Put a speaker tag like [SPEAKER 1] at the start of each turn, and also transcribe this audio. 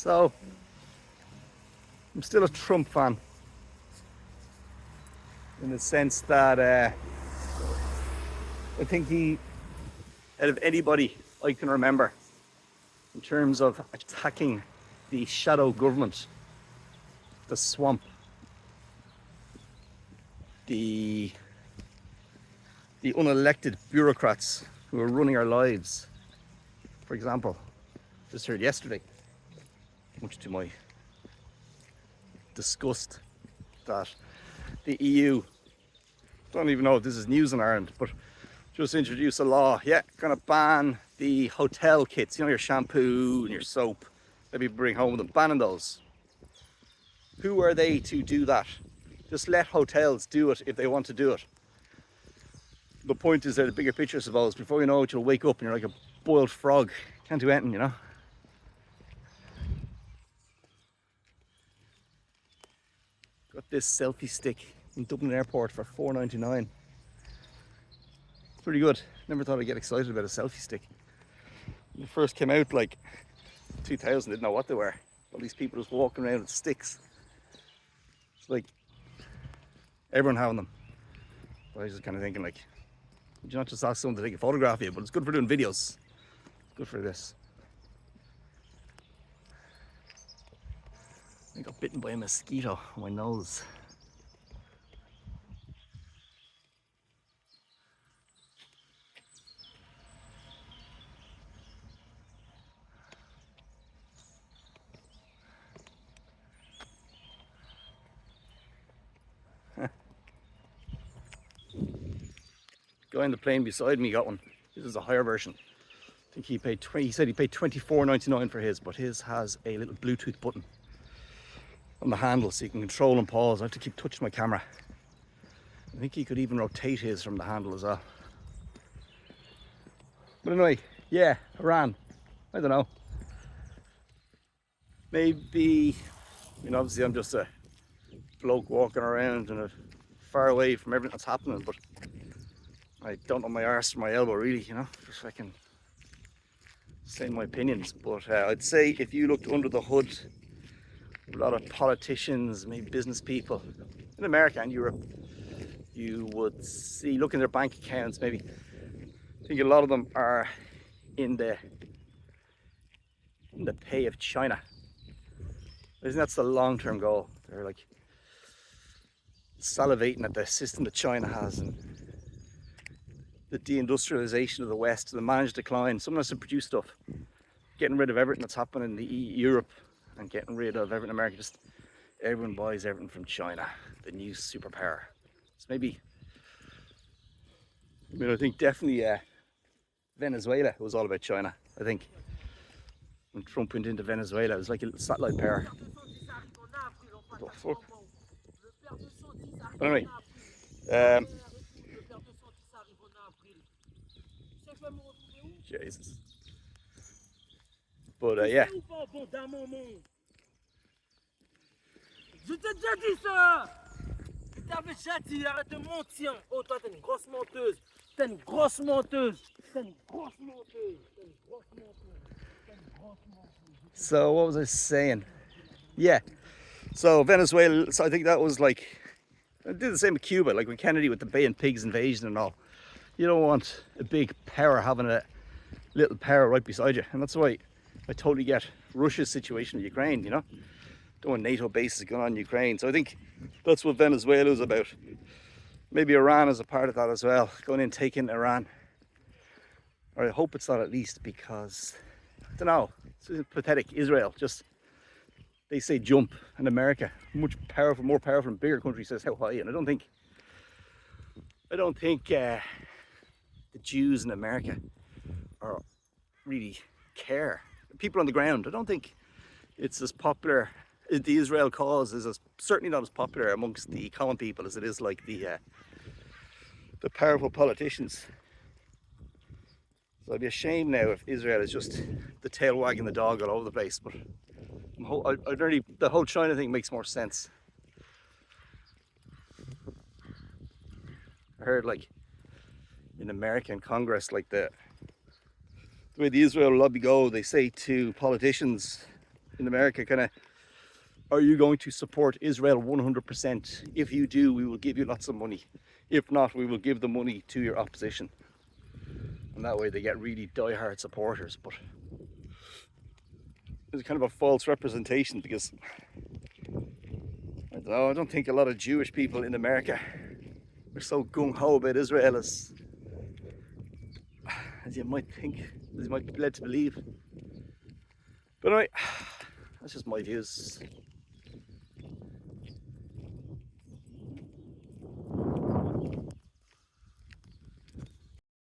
[SPEAKER 1] So I'm still a Trump fan in the sense that I think he, out of anybody I can remember, in terms of attacking the shadow government, the swamp, the unelected bureaucrats who are running our lives. For example, just heard yesterday, much to my disgust, that the EU, don't even know if this is news in Ireland, but just introduced a law, gonna ban the hotel kits, your shampoo and your soap that people bring home with them, banning those. Who are they to do that? Just let hotels do it if they want to do it. The point is that the bigger picture, I suppose, before you know it, you'll wake up and you're like a boiled frog. Can't do anything, Got this selfie stick in Dublin Airport for $4.99. It's pretty good. Never thought I'd get excited about a selfie stick. When it first came out, like 2000, didn't know what they were. All these people just walking around with sticks. It's like everyone having them. But I was just kind of thinking, like, would you not just ask someone to take a photograph of you? But it's good for doing videos. Good for this. I got bitten by a mosquito on my nose. Guy in the plane beside me got one. This is a higher version. I think he paid he said he paid $24.99 for his, but his has a little Bluetooth button on the handle so you can control and pause. I have to keep touching my camera. I think he could even rotate his from the handle as well. But anyway, yeah, Iran. I don't know. Maybe, obviously I'm just a bloke walking around and far away from everything that's happening, but I don't know my arse from my elbow, really, just so I can say my opinions. But I'd say if you looked under the hood, a lot of politicians, maybe business people in America and Europe, you would see, look in their bank accounts, maybe, I think a lot of them are in the pay of China. I think that's the long-term goal. They're like salivating at the system that China has and the deindustrialization of the West, the managed decline. Someone has to produce stuff, getting rid of everything that's happening in the Europe and getting rid of everything in America. Just everyone buys everything from China, the new superpower. So maybe, I think definitely Venezuela was all about China. I think when Trump went into Venezuela, it was like a little satellite power. What the fuck? But anyway, Jesus. But yeah.
[SPEAKER 2] Je t'ai déjà dit ça! Je t'avais déjà dit, arrête de mentir! Oh, toi, t'es une grosse menteuse! T'es une grosse menteuse! T'es une grosse menteuse! T'es une grosse menteuse! T'es une grosse menteuse!
[SPEAKER 1] So, what was I saying? Yeah. So, Venezuela, so I think that was like, I did the same with Cuba, like with Kennedy with the Bay and Pigs invasion and all. You don't want a big power having a little power right beside you. And that's why I totally get Russia's situation in Ukraine, Don't want NATO bases going on in Ukraine. So I think that's what Venezuela is about. Maybe Iran is a part of that as well, going in, taking Iran. Or I hope it's not, at least, because, I don't know, it's pathetic. Israel, just, they say jump, and America, much powerful, more powerful and bigger country, says how high. And I don't think the Jews in America are really care. People on the ground, I don't think it's as popular. The Israel cause is certainly not as popular amongst the common people as it is like the powerful politicians. So I'd be ashamed now if Israel is just the tail wagging the dog all over the place. But the whole China thing makes more sense. I heard, like, in American Congress, like the way the Israel lobby go, they say to politicians, in America, kind of, are you going to support Israel 100%? If you do, we will give you lots of money. If not, we will give the money to your opposition. And that way they get really die-hard supporters. But it's kind of a false representation, because I don't know, I don't think a lot of Jewish people in America are so gung-ho about Israel as you might think, as you might be led to believe. But anyway, that's just my views.